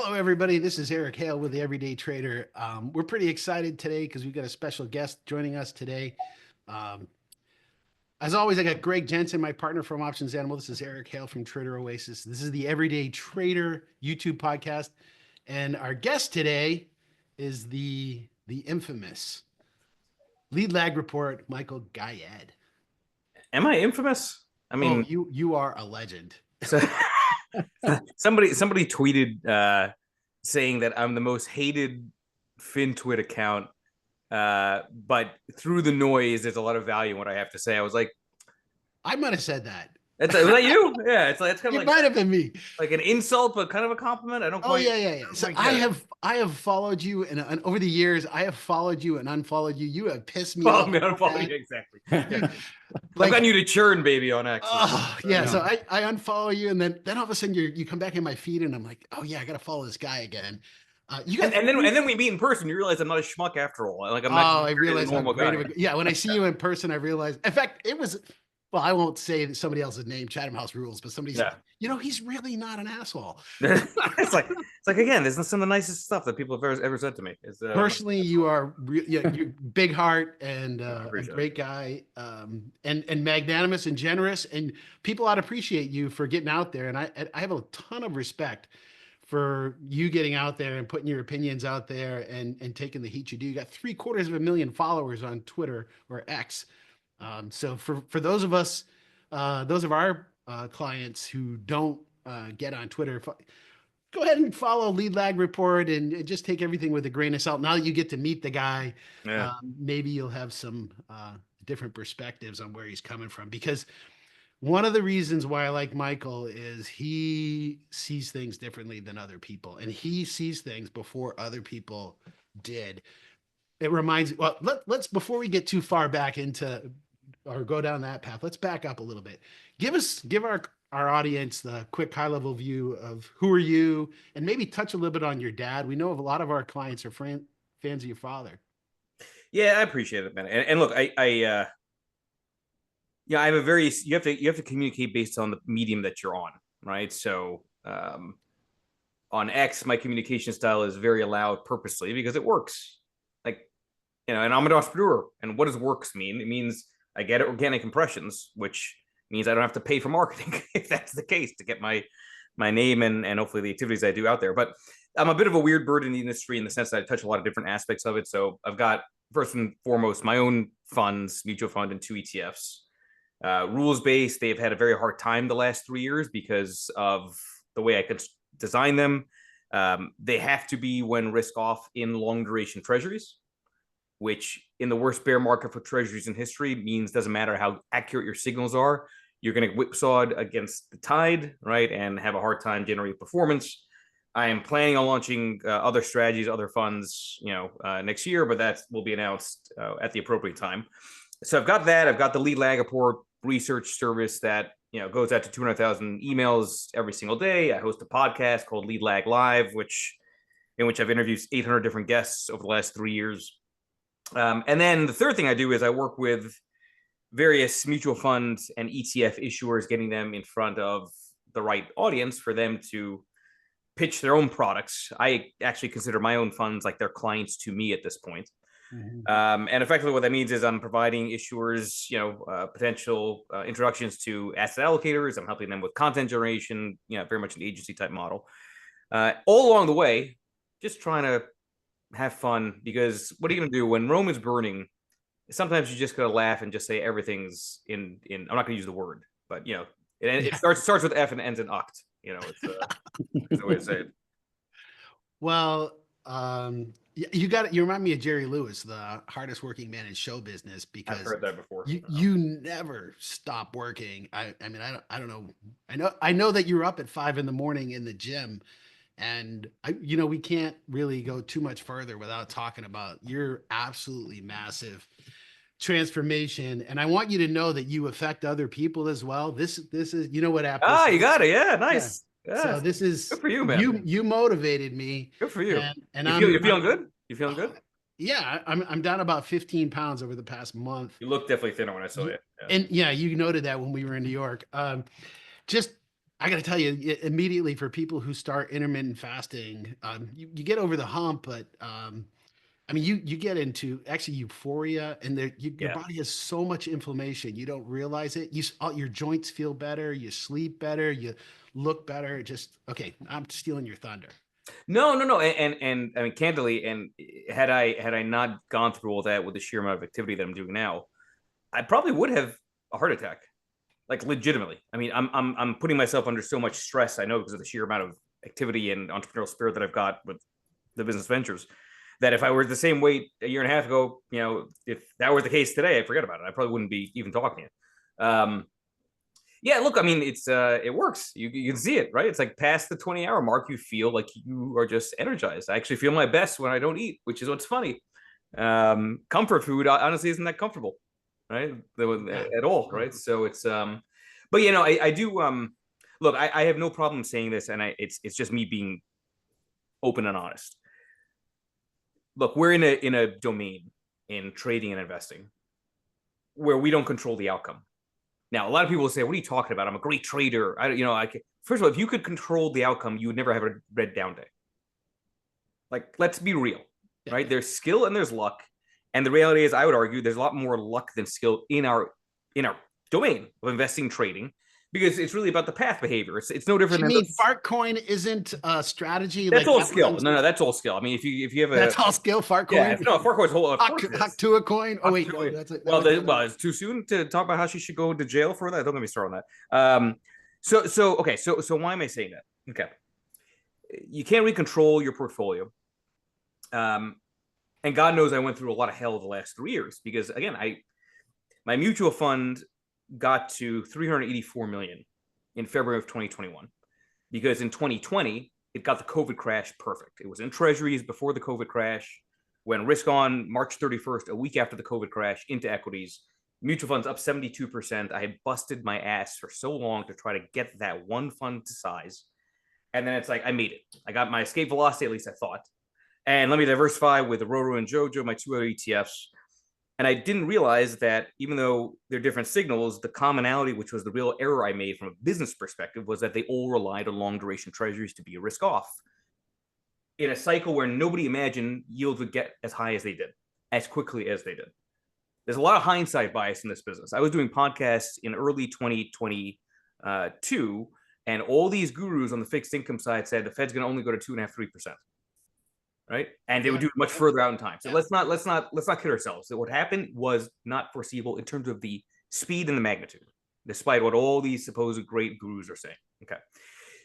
Hello, everybody. This is Eric Hale with the Everyday Trader. We're pretty excited today because we've got a special guest joining us today. Um, as always, I got Greg Jensen, my partner from Options Animal. This is Eric Hale from Trader Oasis. This is the Everyday Trader YouTube podcast, and our guest today is the infamous lead lag report, Michael Gayed. Am I infamous? I mean, you are a legend. So, somebody tweeted saying that I'm the most hated FinTwit account, but through the noise, there's a lot of value in what I have to say. I was like, I might have said that. Was that you? Yeah, it's kind of it might have been me. Like an insult, but kind of a compliment. I don't quite. Oh yeah. So I have followed you, and over the years, I have followed you and unfollowed you. You have pissed me off. Unfollow you, exactly. I've gotten you to churn, baby, on X. Oh yeah. So I unfollow you, and then all of a sudden you come back in my feed, and I'm like, oh yeah, I gotta follow this guy again. And then we meet in person. You realize I'm not a schmuck after all. Like I'm not. I realize I'm yeah. When I see you in person, I realize. In fact, it was. Well, I won't say somebody else's name, Chatham House rules, but somebody said, he's really not an asshole. it's like again, there's some of the nicest stuff that people have ever said to me. Personally, you are you're big heart and a great guy, and magnanimous and generous, and people ought to appreciate you for getting out there. And I have a ton of respect for you getting out there and putting your opinions out there and taking the heat you do. You got 750,000 followers on Twitter or X. So for those of us, those of our clients who don't get on Twitter, go ahead and follow Lead Lag Report and just take everything with a grain of salt. Now that you get to meet the guy, maybe you'll have some different perspectives on where he's coming from. Because one of the reasons why I like Michael is he sees things differently than other people, and he sees things before other people did. It reminds me, well, let's before we get too far back into or go down that path, let's back up a little bit. Give our audience the quick high level view of who are you, and maybe touch a little bit on your dad. We know of a lot of our clients are fans of your father. Yeah, I appreciate it, man. And look, I have a very, you have to communicate based on the medium that you're on, right? So on X, my communication style is very loud purposely because it works. And I'm an entrepreneur. And what does works mean? It means I get organic impressions, which means I don't have to pay for marketing if that's the case to get my name and hopefully the activities I do out there. But I'm a bit of a weird bird in the industry in the sense that I touch a lot of different aspects of it. So I've got, first and foremost, my own funds, mutual fund and 2 ETFs. Rules-based, they've had a very hard time the last 3 years because of the way I could design them. They have to be when risk off in long duration treasuries, which in the worst bear market for treasuries in history means doesn't matter how accurate your signals are, you're going to whipsawed against the tide, right? And have a hard time generating performance. I am planning on launching other strategies, other funds, next year, but that will be announced at the appropriate time. So I've got that. I've got the Lead Lag Report research service that, goes out to 200,000 emails every single day. I host a podcast called Lead Lag Live, in which I've interviewed 800 different guests over the last 3 years. And then the third thing I do is I work with various mutual funds and ETF issuers, getting them in front of the right audience for them to pitch their own products. I actually consider my own funds like they're clients to me at this point. Mm-hmm. And effectively what that means is I'm providing issuers, potential introductions to asset allocators. I'm helping them with content generation, very much an agency type model. All along the way, just trying to have fun, because what are you going to do when Rome is burning? Sometimes you just got to laugh and just say everything's in. I'm not going to use the word, but it starts with F and ends in uct. It's always say it. Well, you remind me of Jerry Lewis, the hardest working man in show business, because I've heard that before. You never stop working. I mean, I don't know. I know that you're up at 5 a.m. in the gym. And we can't really go too much further without talking about your absolutely massive transformation. And I want you to know that you affect other people as well. This is, what happened. You got it. Yeah. Nice. Yeah. So this is good for you, man. You motivated me. Good for you. And you're feeling good? You feeling good? Yeah. I'm down about 15 pounds over the past month. You look definitely thinner when I saw you. Yeah. And you noted that when we were in New York. Just I got to tell you, immediately for people who start intermittent fasting, you get over the hump, but I mean, you get into actually euphoria, and your Yeah. body has so much inflammation, you don't realize it. Your joints feel better, you sleep better, you look better. Just okay, I'm stealing your thunder. No. And I mean, candidly, and had I not gone through all that with the sheer amount of activity that I'm doing now, I probably would have a heart attack. Like legitimately. I mean, I'm putting myself under so much stress. I know because of the sheer amount of activity and entrepreneurial spirit that I've got with the business ventures. That if I were the same weight a year and a half ago, if that were the case today, I forget about it. I probably wouldn't be even talking it. Yeah, look, I mean, it works. You can see it, right? It's like past the 20-hour mark, you feel like you are just energized. I actually feel my best when I don't eat, which is what's funny. Comfort food honestly isn't that comfortable, right? At all, right? So it's but I do look, I have no problem saying this, and it's just me being open and honest. Look, we're in a domain in trading and investing where we don't control the outcome. Now, a lot of people will say, "What are you talking about? I'm a great trader." First of all, if you could control the outcome, you would never have a red down day. Like, let's be real, right? There's skill and there's luck, and the reality is, I would argue, there's a lot more luck than skill in our domain of investing, trading, because it's really about the path behavior. It's no different You than mean fart coin isn't a strategy? that's Like all that skill. runs, No, that's all skill. I mean, if you have that's all skill. Fart yeah, coin. no, Farquhar's whole, of course it Huck is. to a coin. Oh wait, no, Well, that might be well, it's too soon to talk about how she should go to jail for that. Don't get me started on that. So why am I saying that? Okay, you can't really control your portfolio, and God knows I went through a lot of hell the last 3 years because again, my mutual fund got to 384 million in February of 2021 because in 2020 it got the COVID crash perfect. It was in treasuries before the COVID crash. When risk on March 31st, a week after the COVID crash, into equities, mutual funds up 72%. I had busted my ass for so long to try to get that one fund to size. And then it's like, I made it. I got my escape velocity, at least I thought. And let me diversify with the Roro and Jojo, my two other ETFs. And I didn't realize that even though they're different signals, the commonality, which was the real error I made from a business perspective, was that they all relied on long duration treasuries to be a risk off in a cycle where nobody imagined yields would get as high as they did, as quickly as they did. There's a lot of hindsight bias in this business. I was doing podcasts in early 2022, and all these gurus on the fixed income side said the Fed's going to only go to 2.5%, 3%. Right, and they would do it much further out in time. So let's not kid ourselves. That what happened was not foreseeable in terms of the speed and the magnitude, despite what all these supposed great gurus are saying. Okay,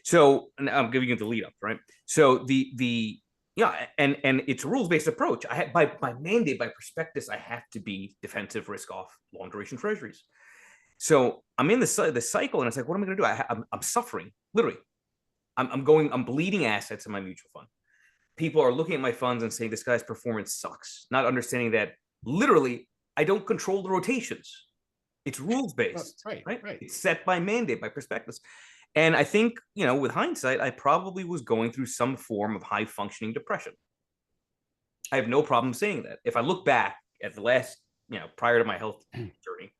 so and I'm giving you the lead up, right? So and it's a rules based approach. I have by mandate, by prospectus, I have to be defensive, risk off, long duration treasuries. So I'm in the cycle, and it's like, what am I going to do? I'm suffering literally. I'm bleeding assets in my mutual fund. People are looking at my funds and saying this guy's performance sucks, not understanding that literally I don't control the rotations. It's rules based, right? It's set by mandate, by prospectus. And I think, with hindsight, I probably was going through some form of high functioning depression. I have no problem saying that. If I look back at the last, prior to my health journey,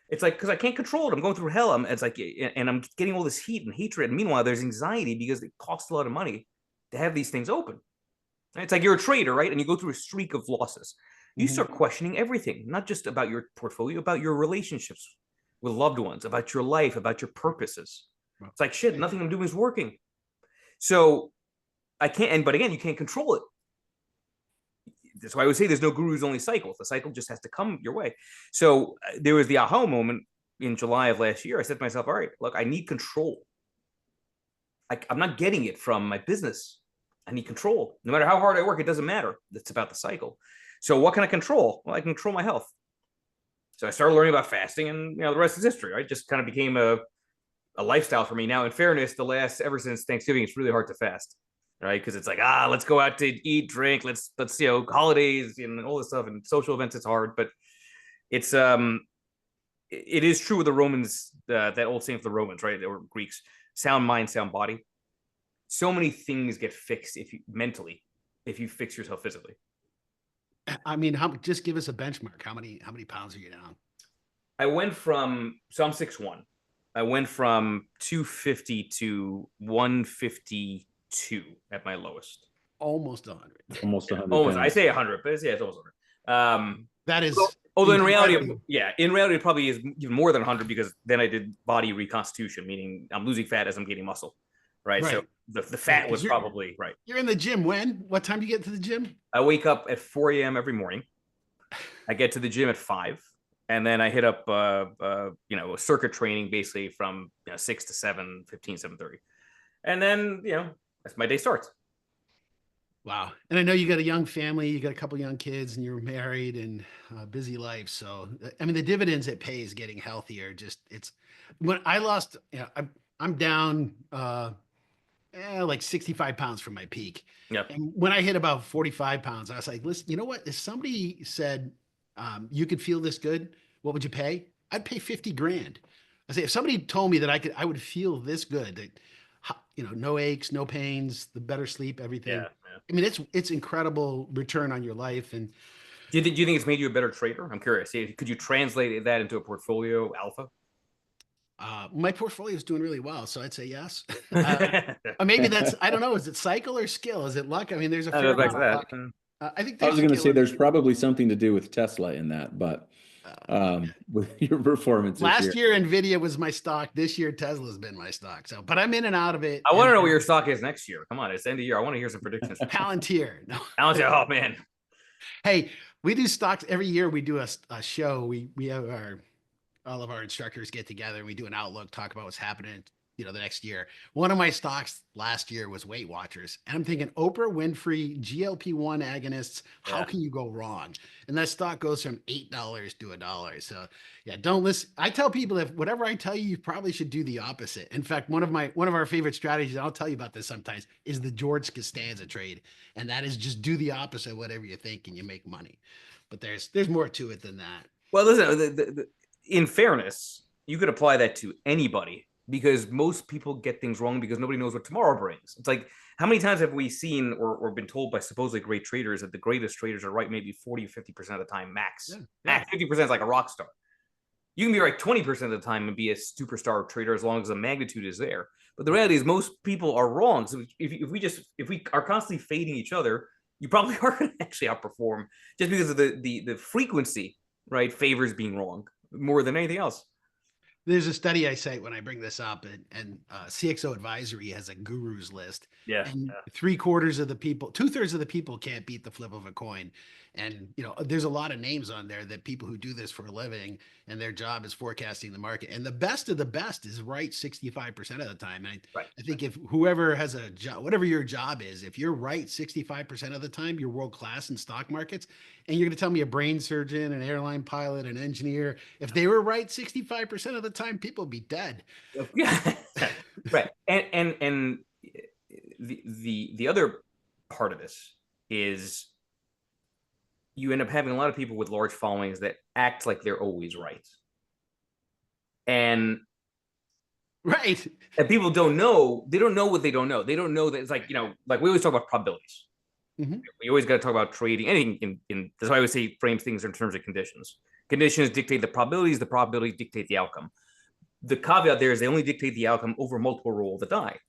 it's like, because I can't control it. I'm going through hell. It's like, and I'm getting all this heat and hatred. And meanwhile, there's anxiety because it costs a lot of money to have these things open. It's like you're a trader, right? And you go through a streak of losses. You start questioning everything, not just about your portfolio, about your relationships with loved ones, about your life, about your purposes. It's like, shit, nothing I'm doing is working. So I can't, but again, you can't control it. That's why I would say there's no gurus, only cycles. The cycle just has to come your way. So there was the aha moment in July of last year. I said to myself, all right, look, I need control. I'm not getting it from my business. I need control. No matter how hard I work, it doesn't matter. It's about the cycle. So what can I control? Well, I can control my health. So I started learning about fasting, and the rest is history, right? It just kind of became a lifestyle for me. Now, in fairness, ever since Thanksgiving, it's really hard to fast, right? Because it's like, let's go out to eat, drink, let's holidays and all this stuff and social events. It's hard, but it's it is true with the Romans, that old saying for the Romans, right? They were Greeks: sound mind, sound body. So many things get fixed if you fix yourself physically. I mean, just give us a benchmark. How many pounds are you down? I went from, so I'm 6'1". I went from 250 to 152 at my lowest. Almost 100. Almost 100 Almost, pounds. I say 100, but it's almost 100. That is. Although in reality, it probably is even more than 100 because then I did body reconstitution, meaning I'm losing fat as I'm gaining muscle, right? So the fat was probably right. You're in the gym when? What time do you get to the gym? I wake up at 4 a.m. every morning. I get to the gym at 5, and then I hit up circuit training basically from 6 to 7, 15, 7:30, and then that's my day starts. Wow. And I know you got a young family, you got a couple young kids, and you're married and busy life. So, I mean, the dividends it pays getting healthier, it's when I lost, I'm down like 65 pounds from my peak. Yeah. And when I hit about 45 pounds, I was like, listen, you know what? If somebody said you could feel this good, what would you pay? I'd pay 50 grand. I say, if somebody told me that I would feel this good, that, no aches, no pains, the better sleep, everything. Yeah. I mean, it's incredible return on your life. And do you think it's made you a better trader? I'm curious. Could you translate that into a portfolio alpha? My portfolio is doing really well, so I'd say yes. Or maybe that's, I don't know. Is it cycle or skill? Is it luck? I mean, there's a fair amount of luck. I think I was going to say there's probably something to do with Tesla in that, but with your performance last year, Nvidia was my stock. This year, Tesla's been my stock. So, but I'm in and out of it. I want to know what your stock is next year. Come on, it's the end of the year. I want to hear some predictions. Palantir. No. Palantir. Oh man. Hey, we do stocks every year. We do a show. We have all of our instructors get together and we do an outlook, talk about what's happening, the next year. One of my stocks last year was Weight Watchers. And I'm thinking Oprah Winfrey, GLP-1 agonists, how can you go wrong? And that stock goes from $8 to $1. So don't listen. I tell people that whatever I tell you, you probably should do the opposite. In fact, one of our favorite strategies, I'll tell you about this sometimes, is the George Costanza trade. And that is just do the opposite of whatever you think and you make money. But there's more to it than that. Well, listen, in fairness, you could apply that to anybody because most people get things wrong because nobody knows what tomorrow brings. It's like, how many times have we seen or been told by supposedly great traders that the greatest traders are right maybe 40 or 50% of the time max? Max 50% is like a rock star. You can be right 20% of the time and be a superstar trader as long as the magnitude is there. But the reality is most people are wrong. So if we are constantly fading each other, you probably are going to actually outperform just because of the frequency, right, favors being wrong more than anything else. There's a study I cite when I bring this up, and CXO Advisory has a gurus list. Yeah. And 2/3 of the people can't beat the flip of a coin. And, there's a lot of names on there that people who do this for a living and their job is forecasting the market. And the best of the best is right 65% of the time. And I think if whoever has a job, whatever your job is, if you're right 65% of the time, you're world class in stock markets. And you're going to tell me a brain surgeon, an airline pilot, an engineer, if they were right 65% of the time, people would be dead. Yeah. Right. And the other part of this is you end up having a lot of people with large followings that act like they're always right. And people don't know, they don't know what they don't know. They don't know that it's like, like we always talk about probabilities. Mm-hmm. We always got to talk about trading. Anything that's why I always say frame things in terms of conditions. Conditions dictate the probabilities dictate the outcome. The caveat there is they only dictate the outcome over multiple roll of the die.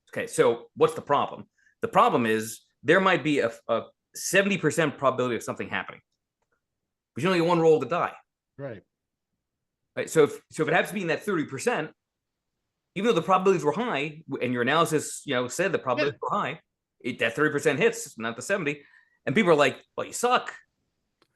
Okay, so what's the problem? The problem is there might be a 70% probability of something happening, but you only get one roll of the die. Right. So if it happens to be in that 30%, even though the probabilities were high, and your analysis, said the probabilities were high, that 30% hits, not the 70, and people are like, "Well, you suck."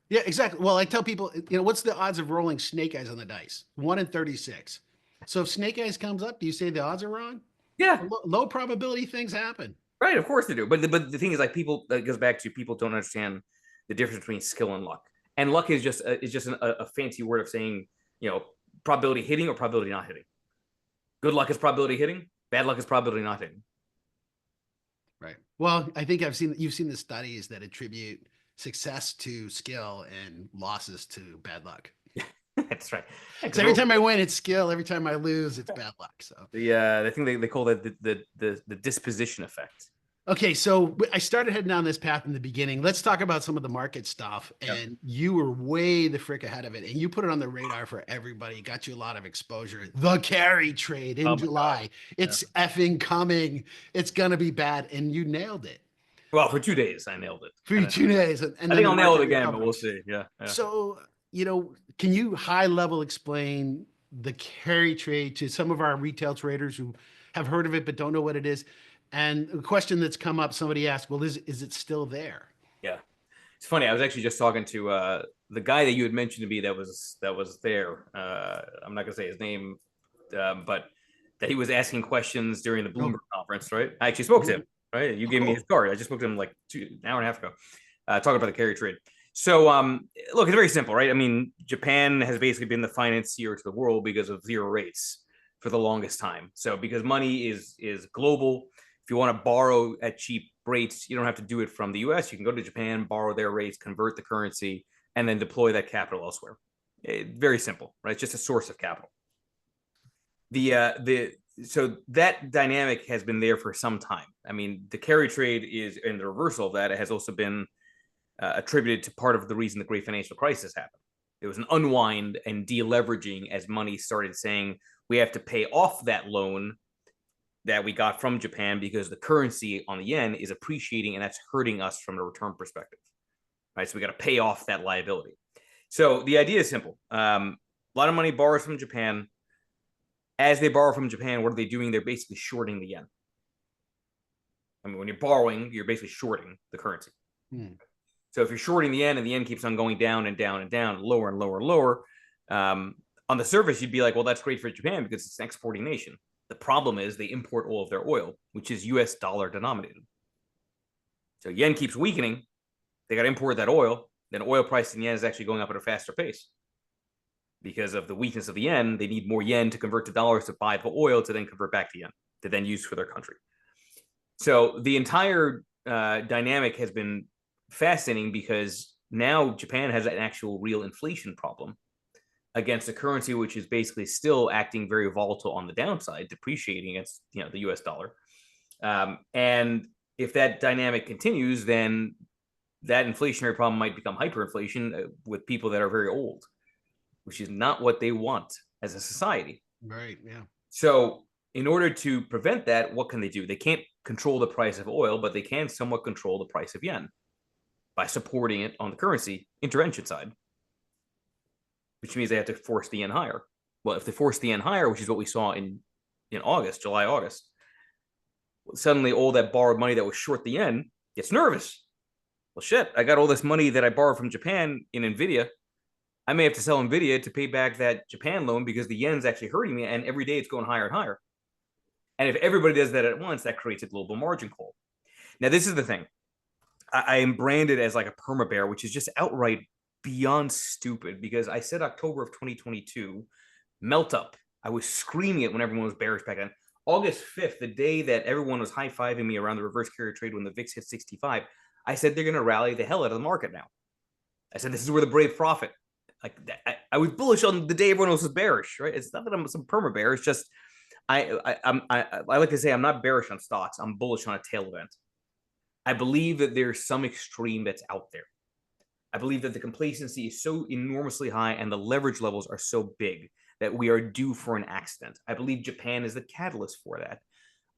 Yeah, exactly. Well, I tell people, what's the odds of rolling snake eyes on the dice? 1 in 36. So if snake eyes comes up, do you say the odds are wrong? Yeah. Low probability things happen. Right, of course they do. But the thing is, like, people, that goes back to people don't understand the difference between skill and luck. And luck is just a fancy word of saying, probability hitting or probability not hitting. Good luck is probability hitting. Bad luck is probability not hitting. Right. Well, I think you've seen the studies that attribute success to skill and losses to bad luck. That's right. So every time I win, it's skill. Every time I lose, it's bad luck. So I think they call that the disposition effect. Okay, so I started heading down this path in the beginning. Let's talk about some of the market stuff. Yep. And you were way the frick ahead of it. And you put it on the radar for everybody. Got you a lot of exposure. The carry trade in Oh my God. July. It's effing coming. It's gonna be bad. And you nailed it. Well, for 2 days, I nailed it. For And 2 days. And I then think the I'll nail it market again, but we'll recovers. see. Yeah. So, can you high level explain the carry trade to some of our retail traders who have heard of it but don't know what it is? And a question that's come up, somebody asked, well, is it still there? Yeah. It's funny. I was actually just talking to the guy that you had mentioned to me that was there. I'm not gonna say his name, but that he was asking questions during the Bloomberg conference, right? I actually spoke to him, right? You gave me his card. I just spoke to him like an hour and a half ago, talking about the carry trade. So, look, it's very simple, right? I mean, Japan has basically been the financier to the world because of zero rates for the longest time. So, because money is global, if you want to borrow at cheap rates, you don't have to do it from the US. You can go to Japan, borrow their rates, convert the currency, and then deploy that capital elsewhere. Very simple, right? It's just a source of capital. So that dynamic has been there for some time. I mean, the carry trade is, and the reversal of that, it has also been attributed to part of the reason the great financial crisis happened. It was an unwind and deleveraging as money started saying we have to pay off that loan that we got from Japan because the currency on the yen is appreciating and that's hurting us from a return perspective. Right. So we got to pay off that liability. So the idea is simple. A lot of money borrows from Japan. As they borrow from Japan, what are they doing? They're basically shorting the yen. I mean, when you're borrowing, you're basically shorting the currency. So if you're shorting the yen and the yen keeps on going down and down and down, lower and lower and lower, on the surface, you'd be like, well, that's great for Japan because it's an exporting nation. The problem is they import all of their oil, which is US dollar denominated. So yen keeps weakening. They got to import that oil. Then oil price in yen is actually going up at a faster pace. Because of the weakness of the yen, they need more yen to convert to dollars to buy the oil to then convert back to yen to then use for their country. So the entire dynamic has been fascinating because now Japan has an actual real inflation problem against a currency which is basically still acting very volatile on the downside, depreciating against the US dollar. And if that dynamic continues, then that inflationary problem might become hyperinflation with people that are very old, which is not what they want as a society. Right, yeah. So in order to prevent that, what can they do? They can't control the price of oil, but they can somewhat control the price of yen by supporting it on the currency intervention side, which means they have to force the yen higher. Well, if they force the yen higher, which is what we saw in August, July, August, suddenly all that borrowed money that was short the yen gets nervous. Well, shit, I got all this money that I borrowed from Japan in NVIDIA. I may have to sell NVIDIA to pay back that Japan loan because the yen's actually hurting me, and every day it's going higher and higher. And if everybody does that at once, that creates a global margin call. Now, this is the thing. I am branded as like a perma bear, which is just outright beyond stupid because I said October of 2022, melt up. I was screaming it when everyone was bearish back then. August 5th, the day that everyone was high-fiving me around the reverse carry trade when the VIX hit 65, I said they're going to rally the hell out of the market now. I said this is where the brave profit. Like I was bullish on the day everyone else was bearish, right? It's not that I'm some perma bear. It's just I like to say I'm not bearish on stocks. I'm bullish on a tail event. I believe that there's some extreme that's out there. I believe that the complacency is so enormously high and the leverage levels are so big that we are due for an accident. I believe Japan is the catalyst for that.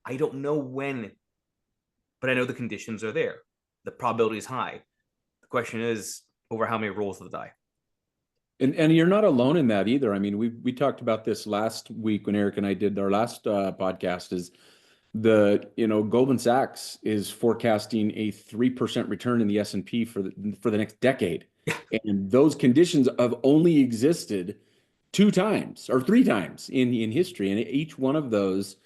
I don't know when, but I know the conditions are there. The probability is high. The question is over how many rolls of the die. And you're not alone in that either. I mean, we talked about this last week when Eric and I did our last podcast. Is Goldman Sachs is forecasting a 3% return in the S&P for the next decade, and those conditions have only existed 2 times or 3 times in history, and each one of those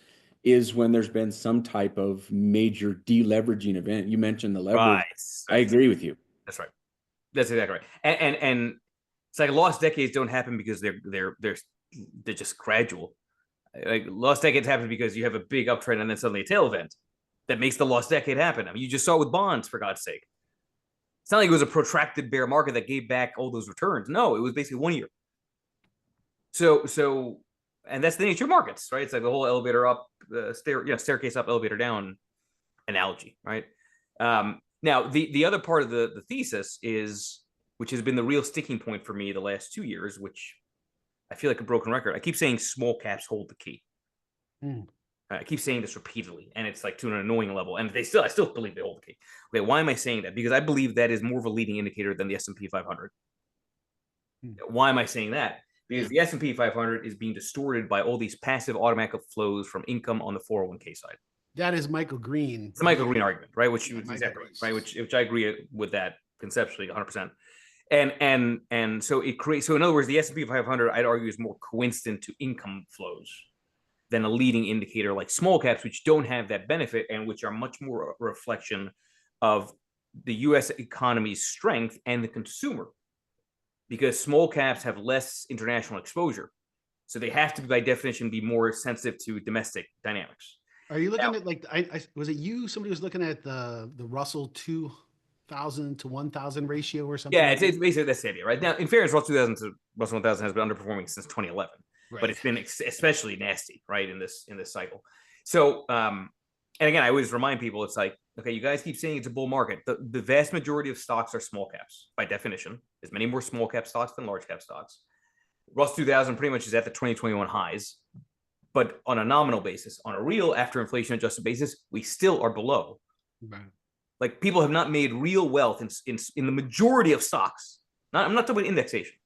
is when there's been some type of major deleveraging event. You mentioned the leverage. Right. I agree with you. That's right. That's exactly right. And it's like lost decades don't happen because they're just gradual. Like lost decades happen because you have a big uptrend and then suddenly a tail event that makes the lost decade happen. I mean, you just saw it with bonds, for God's sake. It's not like it was a protracted bear market that gave back all those returns. No, it was basically 1 year. So, and that's the nature of markets, right? It's like the whole elevator up, staircase up, elevator down analogy, right? Now, the other part of the thesis is, which has been the real sticking point for me the last 2 years, which I feel like a broken record. I keep saying small caps hold the key. I keep saying this repeatedly, and it's like to an annoying level. And I still believe they hold the key. Okay, why am I saying that? Because I believe that is more of a leading indicator than the S&P 500. Why am I saying that? Because the S&P 500 is being distorted by all these passive automatic flows from income on the 401k side. That is Michael Green. It's the Michael Green argument, right? Which exactly right. Which I agree with that conceptually 100%. And so it creates. So in other words, the S&P 500, I'd argue, is more coincident to income flows than a leading indicator like small caps, which don't have that benefit and which are much more a reflection of the U.S. economy's strength and the consumer, because small caps have less international exposure, so they have to, by definition, be more sensitive to domestic dynamics. Are you looking at like was it you? Somebody was looking at the Russell 2000 to 1000 ratio or something? Yeah, it's basically that's the idea, right? Now, in fairness, Russell 2000 to Russell 1000 has been underperforming since 2011, but it's been especially nasty, right, in this cycle. So, and again, I always remind people, it's like, okay, you guys keep saying it's a bull market. The vast majority of stocks are small caps by definition. There's many more small cap stocks than large cap stocks. Russell 2000 pretty much is at the 2021 highs. But on a nominal basis, on a real after inflation adjusted basis, we still are below. Right. Like, people have not made real wealth in the majority of stocks. I'm not talking about indexation.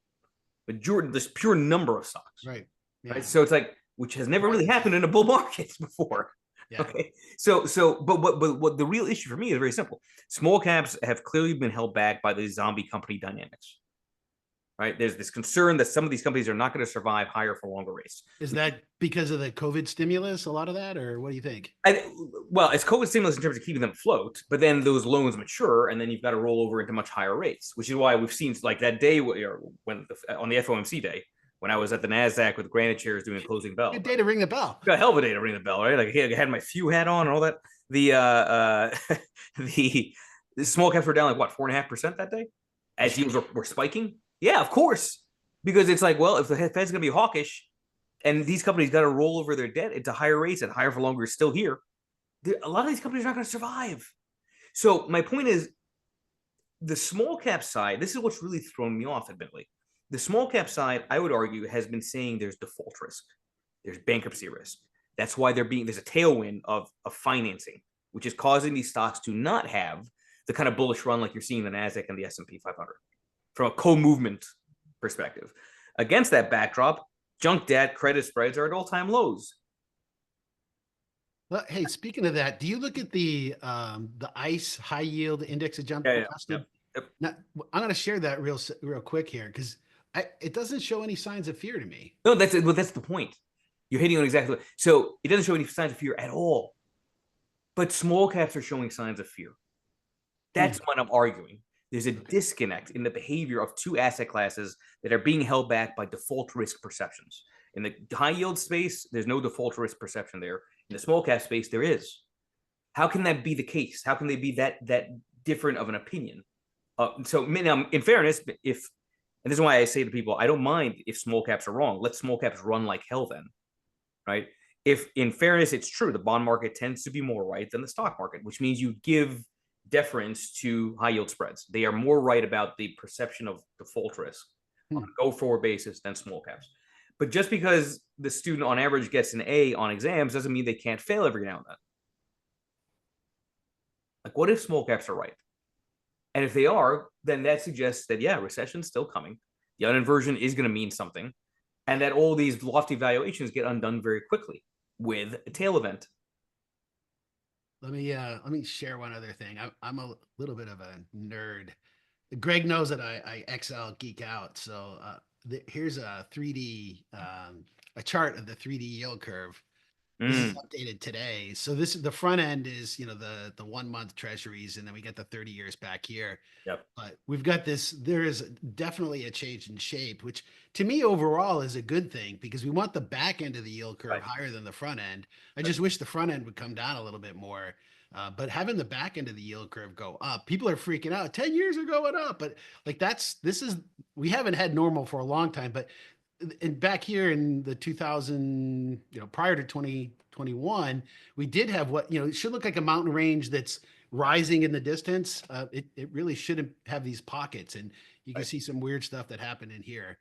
Majority, this pure number of stocks. Right. Yeah. Right. So it's like, which has never really happened in a bull market before. Yeah. Okay. But what the real issue for me is very simple. Small caps have clearly been held back by the zombie company dynamics. Right. There's this concern that some of these companies are not going to survive higher for longer rates. Is that because of the COVID stimulus, a lot of that, or what do you think? Well, it's COVID stimulus in terms of keeping them afloat, but then those loans mature, and then you've got to roll over into much higher rates, which is why we've seen, like, that day when on the FOMC day, when I was at the NASDAQ with granite chairs doing a closing bell. Good day to ring the bell. Got a hell of a day to ring the bell, right? Like, I had my few hat on and all that. The small caps were down like what, 4.5% that day as yields were spiking. Yeah, of course, because it's like, well, if the Fed's going to be hawkish and these companies got to roll over their debt into higher rates and higher for longer is still here, a lot of these companies are not going to survive. So my point is, the small cap side, this is what's really thrown me off, admittedly. The small cap side, I would argue, has been saying there's default risk, there's bankruptcy risk. That's why there's a tailwind of financing, which is causing these stocks to not have the kind of bullish run like you're seeing in the NASDAQ and the S&P 500 from a co-movement perspective. Against that backdrop, junk debt, credit spreads are at all-time lows. Well, hey, speaking of that, do you look at the ICE high yield index adjusted? Yep. Now, I'm going to share that real quick here, because it doesn't show any signs of fear to me. No, that's the point. You're hitting on exactly. So it doesn't show any signs of fear at all. But small caps are showing signs of fear. That's what I'm arguing. There's a disconnect in the behavior of two asset classes that are being held back by default risk perceptions. In the high yield space, there's no default risk perception there. In the small cap space, there is. How can that be the case? How can they be that different of an opinion? So now, in fairness, and this is why I say to people, I don't mind if small caps are wrong. Let small caps run like hell then, right? If in fairness, it's true, the bond market tends to be more right than the stock market, which means you give deference to high yield spreads. They are more right about the perception of default risk on a go-forward basis than small caps. But just because the student on average gets an A on exams doesn't mean they can't fail every now and then. Like, what if small caps are right? And if they are, then that suggests that, yeah, recession's still coming. The uninversion is going to mean something. And that all these lofty valuations get undone very quickly with a tail event. Let me share one other thing. I'm a little bit of a nerd. Greg knows that I XL geek out. So here's a 3D a chart of the 3D yield curve. This is updated today. So this is the front end is, the 1 month treasuries, and then we get the 30 years back here. Yep. But we've got this, there is definitely a change in shape, which to me overall is a good thing, because we want the back end of the yield curve higher than the front end. I just wish the front end would come down a little bit more. But having the back end of the yield curve go up, people are freaking out. 10 years are going up, but like we haven't had normal for a long time, but and back here in the 2000, prior to 2021, we did have what, it should look like a mountain range that's rising in the distance. It really shouldn't have these pockets, and you can see some weird stuff that happened in here.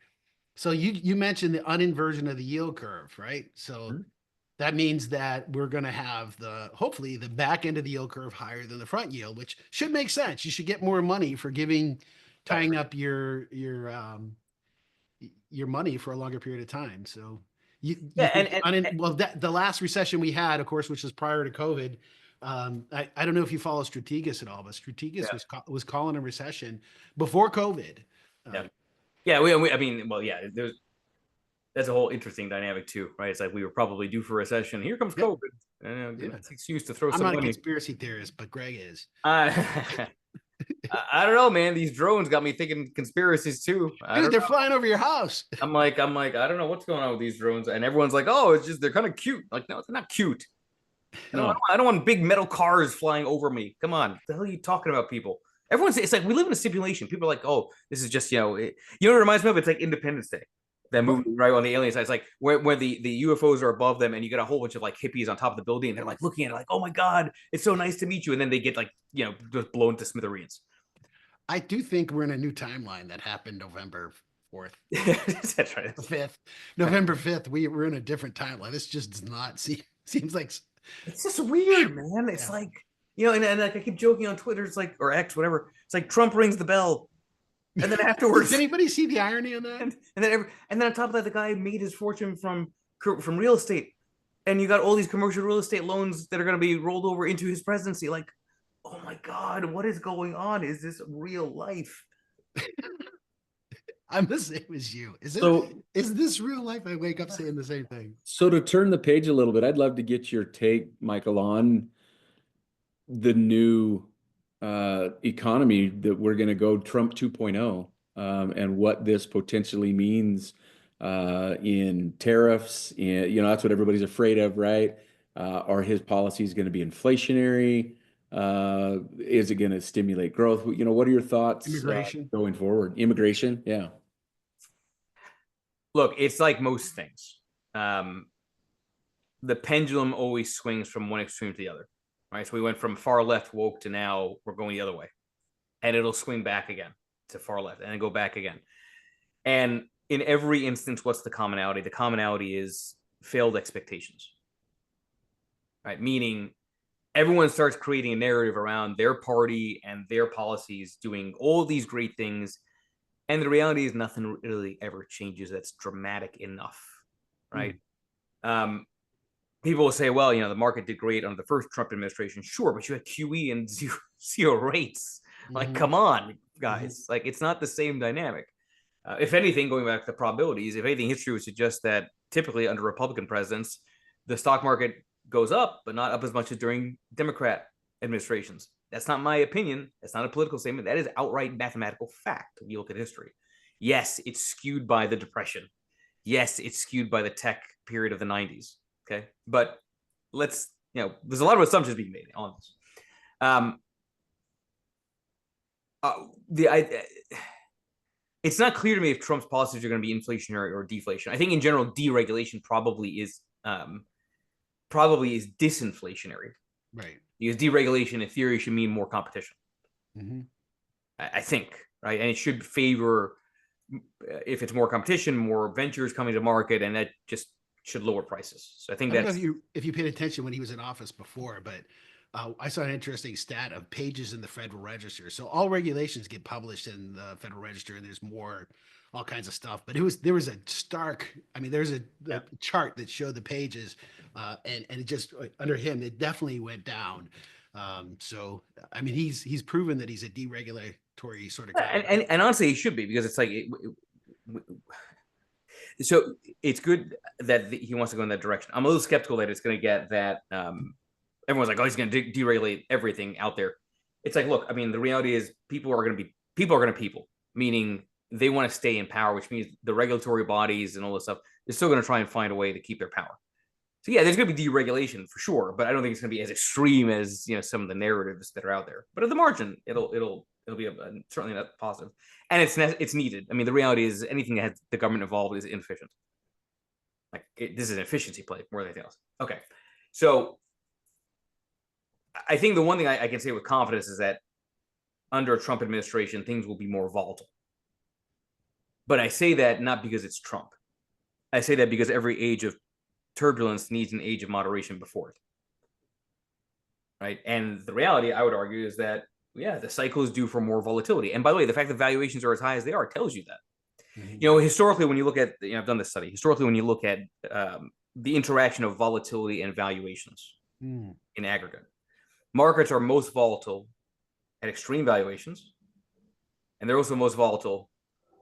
So you mentioned the uninversion of the yield curve, right? So that means that we're going to have hopefully the back end of the yield curve higher than the front yield, which should make sense. You should get more money for tying up your money for a longer period of time. So the last recession we had, of course, which was prior to COVID. I don't know if you follow Strategas at all, but Strategas was calling a recession before COVID. That's a whole interesting dynamic too, right? It's like we were probably due for a recession. Here comes COVID. It's an excuse to throw some money. I'm not a conspiracy theorist, but Greg is. I don't know, man. These drones got me thinking conspiracies too. Dude, they're flying over your house. I'm like, I don't know what's going on with these drones. And everyone's like, oh, it's just, they're kind of cute. Like, no, they're not cute. No, I don't want big metal cars flying over me. Come on. What the hell are you talking about, people? It's like we live in a simulation. People are like, oh, this is just, what it reminds me of? It's like Independence Day. That movie, right, on the alien side. It's like where the UFOs are above them and you get a whole bunch of like hippies on top of the building and they're like looking at it like, oh my God, it's so nice to meet you. And then they get like, just blown to smithereens. I do think we're in a new timeline that happened November 4th. That's right. 5th. November 5th. We're in a different timeline. This just does not seems like it's just weird, man. It's like, and like I keep joking on Twitter, it's like, or X, whatever. It's like Trump rings the bell. And then afterwards, does anybody see the irony on that? And then on top of that, the guy made his fortune from real estate, and you got all these commercial real estate loans that are going to be rolled over into his presidency. Like, oh my God, what is going on? Is this real life? I'm the same as you. Is this real life? I wake up saying the same thing. So to turn the page a little bit, I'd love to get your take, Michael, on the new economy that we're going to go Trump 2.0 and what this potentially means in tariffs. That's what everybody's afraid of, right? Are his policies going to be inflationary? Is it going to stimulate growth? What are your thoughts going forward? Immigration, yeah. Look, it's like most things. The pendulum always swings from one extreme to the other. Right, so we went from far left woke to now we're going the other way, and it'll swing back again to far left and then go back again. And in every instance, what's the commonality? The commonality is failed expectations, right? Meaning everyone starts creating a narrative around their party and their policies doing all these great things, and the reality is nothing really ever changes that's dramatic enough, right? People will say, well, the market did great under the first Trump administration. Sure, but you had QE and zero rates. Like, come on, guys. Like, it's not the same dynamic. If anything, going back to the probabilities, if anything, history would suggest that typically under Republican presidents, the stock market goes up, but not up as much as during Democrat administrations. That's not my opinion. That's not a political statement. That is outright mathematical fact if you look at history. Yes, it's skewed by the Depression. Yes, it's skewed by the tech period of the 90s. Okay, but let's, there's a lot of assumptions being made on this. It's not clear to me if Trump's policies are going to be inflationary or deflation. I think in general, deregulation probably is disinflationary. Right. Because deregulation in theory should mean more competition. I think, right? And it should favor, if it's more competition, more ventures coming to market, and that just should lower prices. So I think that's... if you paid attention when he was in office before, but I saw an interesting stat of pages in the Federal Register. So all regulations get published in the Federal Register, and there's all kinds of stuff. But there was a stark, there's a chart that showed the pages, and it just, under him, it definitely went down. So he's proven that he's a deregulatory sort of guy. And honestly, he should be, because it's like so it's good that he wants to go in that direction. I'm a little skeptical that it's going to get that. Everyone's like, oh, he's going to deregulate everything out there. It's like, look, the reality is people are going to people, meaning they want to stay in power, which means the regulatory bodies and all this stuff, they're still going to try and find a way to keep their power. So yeah, there's going to be deregulation for sure, but I don't think it's going to be as extreme as some of the narratives that are out there. But at the margin, it'll It'll be certainly not positive, and it's needed. I mean, the reality is anything that has the government involved is inefficient. Like this is an efficiency play more than anything else. Okay, so I think the one thing I can say with confidence is that under a Trump administration, things will be more volatile. But I say that not because it's Trump. I say that because every age of turbulence needs an age of moderation before it. Right. And the reality, I would argue, is that, yeah, the cycle is due for more volatility. And by the way, the fact that valuations are as high as they are tells you that. Mm-hmm. You know, historically, when you look at, I've done this study, historically, when you look at the interaction of volatility and valuations in aggregate, markets are most volatile at extreme valuations. And they're also most volatile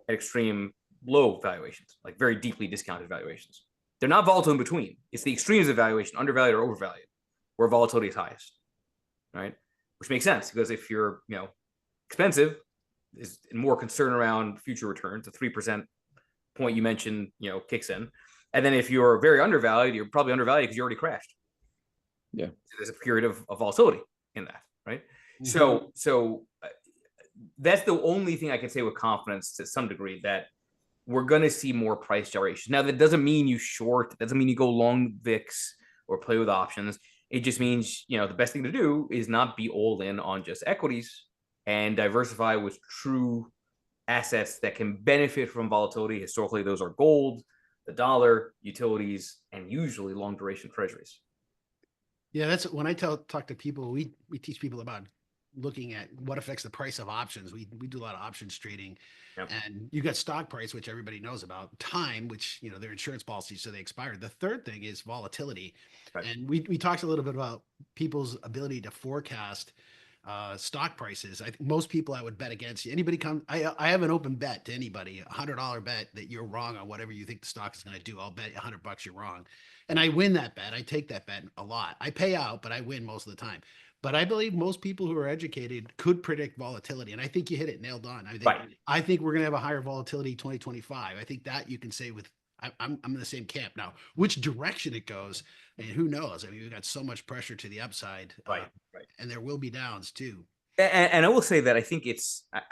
at extreme low valuations, like very deeply discounted valuations. They're not volatile in between. It's the extremes of valuation, undervalued or overvalued, where volatility is highest, right? Which makes sense because if you're, expensive, is more concern around future returns. The 3% point you mentioned, kicks in. And then if you're very undervalued, you're probably undervalued because you already crashed. Yeah. So there's a period of volatility in that, right? Mm-hmm. So that's the only thing I can say with confidence to some degree, that we're going to see more price gyration. Now, that doesn't mean you short. That doesn't mean you go long VIX or play with options. It just means, the best thing to do is not be all in on just equities and diversify with true assets that can benefit from volatility. Historically, those are gold, the dollar, utilities, and usually long duration treasuries. Yeah, that's when I talk to people, we teach people about looking at what affects the price of options. We do a lot of options trading. Yep. And you got stock price, which everybody knows about, time, which, they're insurance policies, so they expire. The third thing is volatility. Right. And we talked a little bit about people's ability to forecast stock prices. I think most people I would bet against. Anybody I have an open bet to anybody, $100 bet that you're wrong on whatever you think the stock is going to do. I'll bet $100 you're wrong. And I win that bet. I take that bet a lot. I pay out, but I win most of the time. But I believe most people who are educated could predict volatility. And I think you hit it nailed on. I think we're going to have a higher volatility 2025. I think that you can say with, I'm in the same camp now. Which direction it goes, and who knows? I mean, we've got so much pressure to the upside, right. And there will be downs too. And I will say that I think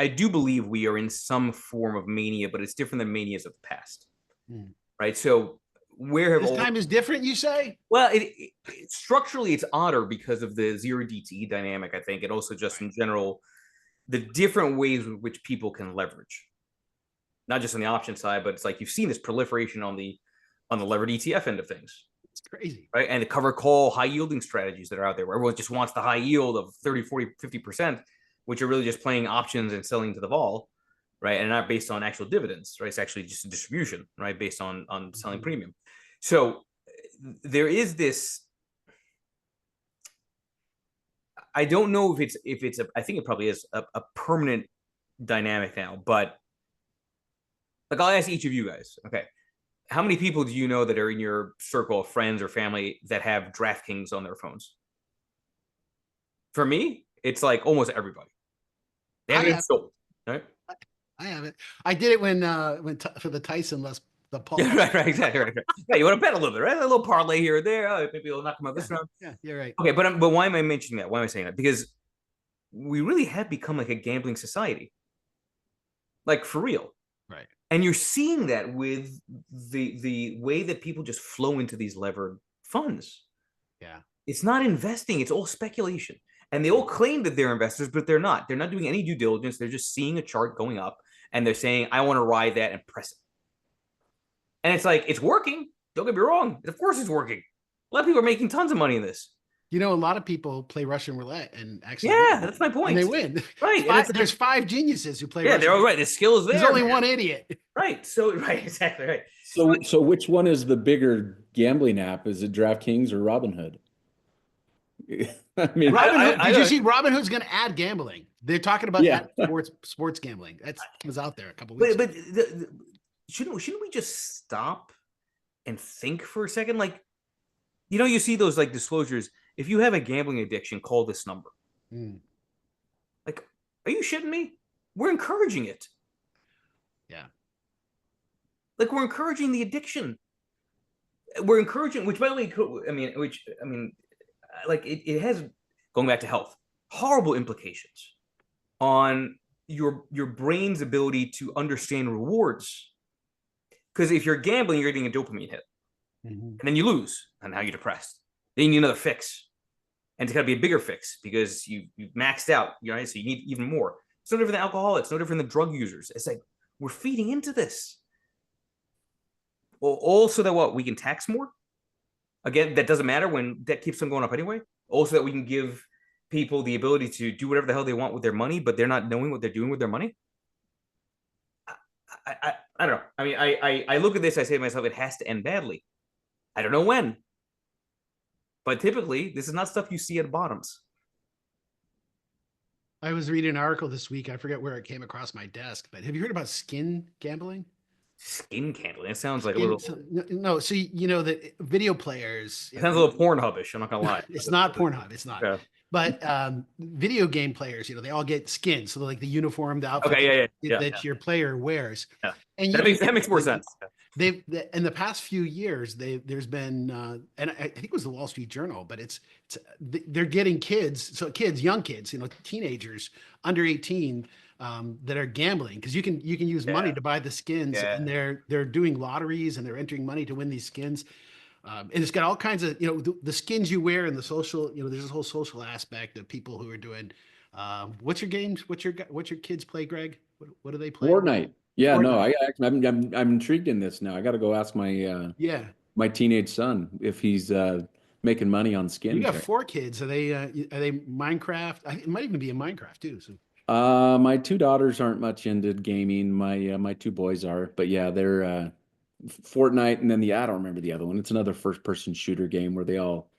I do believe we are in some form of mania, but it's different than manias of the past, right? So this time is different, you say? Well, structurally it's odder because of the zero DTE dynamic, I think, and also just in general, the different ways in which people can leverage. Not just on the option side, but it's like you've seen this proliferation on the levered ETF end of things. It's crazy. Right? And the cover call high yielding strategies that are out there where everyone just wants the high yield of 30, 40, 50%, which are really just playing options and selling to the vol, right? And not based on actual dividends, right? It's actually just a distribution, right? Based on selling premium. So there is this, I don't know if it's I think it probably is a permanent dynamic now, but like I'll ask each of you guys, okay, how many people do you know that are in your circle of friends or family that have DraftKings on their phones? For me, it's like almost everybody. They have it installed, right? I have it. I did it when for the Tyson the Paul. Yeah, right, exactly, right. Yeah, you want to bet a little bit, right? A little parlay here or there. Oh, maybe it'll knock them out this round. Yeah, you're right. Okay, but why am I mentioning that? Why am I saying that? Because we really have become like a gambling society, like for real. Right. And you're seeing that with the way that people just flow into these levered funds. Yeah. It's not investing, it's all speculation. And they all claim that they're investors, but they're not. They're not doing any due diligence. They're just seeing a chart going up and they're saying, I want to ride that and press it. And it's like, it's working. Don't get me wrong. Of course it's working. A lot of people are making tons of money in this. A lot of people play Russian roulette and actually win. That's my point. And they win. Right. There's 5 geniuses who play Russian they're all right. The skill is there. There's only one idiot. Right. So, right. Exactly right. So which one is the bigger gambling app? Is it DraftKings or Robinhood? I mean, Robinhood, did you see Robinhood's going to add gambling? They're talking about sports gambling. That was out there a couple weeks ago. But shouldn't we just stop and think for a second? Like, you see those like disclosures. If you have a gambling addiction, call this number. Like, are you shitting me? We're encouraging it. Yeah. Like, we're encouraging the addiction. We're encouraging, which by the way, like it has, going back to health, horrible implications on your brain's ability to understand rewards. Because if you're gambling, you're getting a dopamine hit, and then you lose, and now you're depressed. Then you need another fix, and it's got to be a bigger fix because you've maxed out, you know, so you need even more. It's no different than alcoholics, no different than drug users. It's like we're feeding into this. Well, also that what we can tax more. Again, that doesn't matter when debt keeps on going up anyway. Also that we can give people the ability to do whatever the hell they want with their money, but they're not knowing what they're doing with their money. I don't know. I mean, I look at this, I say to myself, it has to end badly. I don't know when. But typically, this is not stuff you see at bottoms. I was reading an article this week. I forget where it came across my desk, but have you heard about skin gambling? Skin gambling. It sounds like a little. No, so you know that video players. It sounds a little Pornhub-ish. I'm not gonna lie. It's not Pornhub. It's not. Yeah. But video game players, you know, they all get skins, so like the uniform, the outfit that your player wears. Yeah. And that makes more sense. They've in the past few years, there's been, and I think it was the Wall Street Journal, but they're getting kids, young kids, you know, teenagers under 18 that are gambling because you can use money to buy the skins, and they're doing lotteries and they're entering money to win these skins. And it's got all kinds of, you know, the skins you wear and the social, you know, there's this whole social aspect of people who are doing. What's your games? What's your kids play, Greg? What do they play? Fortnite. Yeah, Fortnite. No, I'm intrigued in this now. I got to go ask my my teenage son if he's making money on skins. You got 4 kids. Are they Minecraft? It might even be in Minecraft too. So. My 2 daughters aren't much into gaming. My 2 boys are, but yeah, they're Fortnite, and then I don't remember the other one. It's another first-person shooter game where they all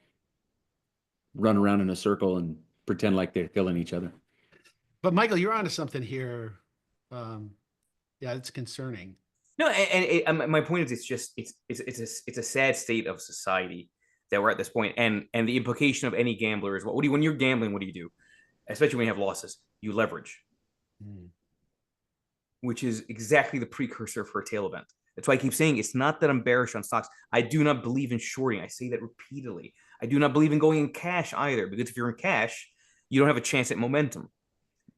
run around in a circle and pretend like they're killing each other. But Michael, you're onto something here. Yeah, it's concerning. No, and my point is, it's a sad state of society that we're at this point, and the implication of any gambler is what do you, when you're gambling, what do you do? Especially when you have losses, you leverage, which is exactly the precursor for a tail event. That's why I keep saying it's not that I'm bearish on stocks. I do not believe in shorting. I say that repeatedly. I do not believe in going in cash either, because if you're in cash, you don't have a chance at momentum.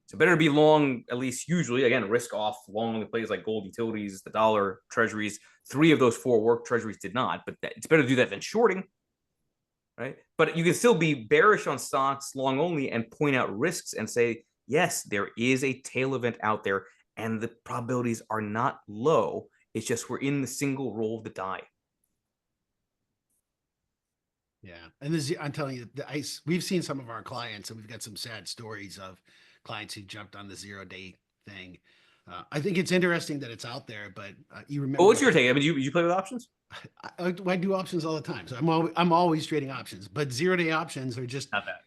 So better to be long, at least usually, again, risk off, long the plays like gold, utilities, the dollar, treasuries. 3 of those 4 work. Treasuries did not, but it's better to do that than shorting, right? But you can still be bearish on stocks, long only, and point out risks and say, yes, there is a tail event out there, and the probabilities are not low. It's just we're in the single roll of the die. Yeah, and I'm telling you, we've seen some of our clients, and we've got some sad stories of clients who jumped on the 0-day thing. I think it's interesting that it's out there, but you remember. Well, what's your take? I mean, you play with options? I do options all the time, so I'm always trading options. But 0-day options are just not bad.